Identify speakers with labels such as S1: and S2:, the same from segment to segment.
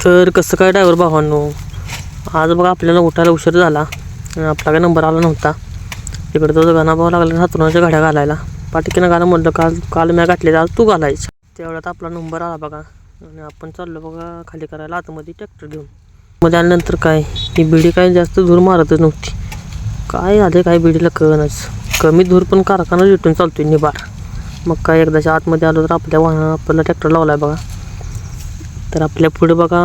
S1: तर कसं काय ड्रायव्हर भावांनो, आज बघा आपल्याला उठायला उशीर झाला. आपला काय नंबर आला नव्हता. इकडे तो गाणा भाऊ लागला हातरुणाच्या घड्या घालायला. पाठीकीनं गाणं म्हटलं काल काल मी घातलेलं आज तू घालायचं. तेवढ्यात आपला नंबर आला बघा आणि आपण चाललो बघा खाली करायला आतमध्ये ट्रॅक्टर घेऊन. मध्ये आल्यानंतर काय ही बिडी काय जास्त धूर मारतच नव्हती. काय आले काय बिडीला कळनच. कमी धूर पण कारखाना रिटून चालतोय निबार. मग काय एकदाच्या आतमध्ये आलो तर आपल्याला ट्रॅक्टर लावला आहे बघा. तर आपल्या पुढे बघा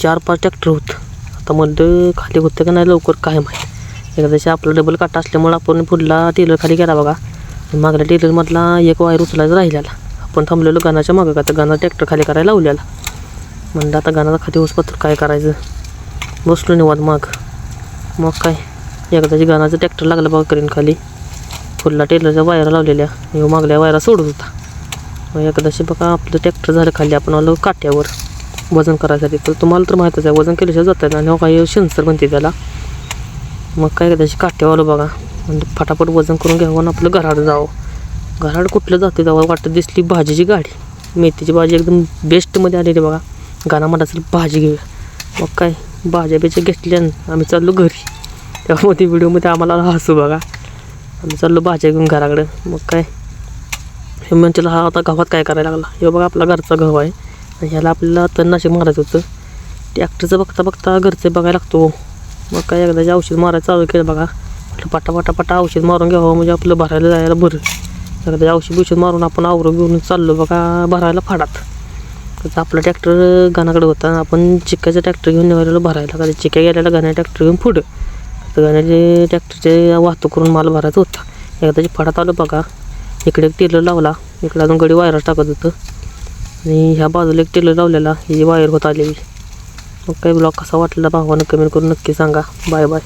S1: 4-5 ट्रॅक्टर होतं. आता मध्ये खाली होतं का नाही लवकर काय माहीत. एकदाशी आपला डबल काटा असल्यामुळे आपण पुढला टेलर खाली गेला बघा. मागल्या टेलरमधला एक वायर उचलायचा राहिलेला. आपण थांबलेलो गाण्याच्या मागं का तर गाणं ट्रॅक्टर खाली करायला लावलेला. म्हणलं आता गाण्याचा खाली होसपत्र काय करायचं. बसलो निवांत मग काय एकदाची गाण्याचं ट्रॅक्टर लागलं बघा करीन खाली. पुढला टेलरच्या वायरा लावलेल्या मागल्या वायरा सोडत होता. मग एकदाशी बघा आपलं ट्रॅक्टर झालं खाली. आपण आलो काट्यावर वजन करायसाठी. तर तुम्हाला तर माहीतच आहे वजन केल्याशिवाय जात आहे आणि काही सेन्सर बनते त्याला. मग काय एकदाशी काट्यावर आलो बघा. म्हणजे फटाफट वजन करून घ्यावं आणि आपलं घराड जावं. घराड कुठलं जाते जावं वाटत दिसली भाजीची गाडी. मेथीची भाजी एकदम बेस्टमध्ये आलेली बघा. गाणं म्हणत असेल भाजी घेऊया. मग काय भाज्या घेतल्या आम्ही चाललो घरी. त्यामध्ये व्हिडिओमध्ये आम्हाला हसू बघा. आम्ही चाललो भाज्या घेऊन घराकडं. मग काय हे म्हणजे हा आता गव्हात काय करायला लागला. हे बघा आपला घरचा गहू आहे. ह्याला आपल्याला तणनाशक मारायचं होतं. ट्रॅक्टरचं बघता घरचं बघायला लागतो. मग काय एकदाचे औषध मारायचं चालू केलं बघा. आपलं पटा औषध मारून घ्यावं म्हणजे आपलं भरायला जायला बरं. एकदा औषध मारून आपण आवरून घेऊन चाललो बघा भरायला फाडात. तर आपला ट्रॅक्टर गाण्याकडे होता. आपण चिक्क्याचा ट्रॅक्टर घेऊन निघालेलो भरायला. का चिक्क्या गेलेला गाण्या ट्रॅक्टर घेऊन पुढं. तर गाण्याचे ट्रॅक्टरचे वाहतूक करून माल भरायचा होता. एकदाची फाडात आलो बघा. इकडे एक टेलर लावला. इकडे अजून गडी वायरच टाकत होतं आणि ह्या बाजूला एक टेलर लावलेला. ही वायर होत आलेली. मग काही ब्लॉग कसा वाटला भावानं कमेंट करून नक्की सांगा. Bye bye.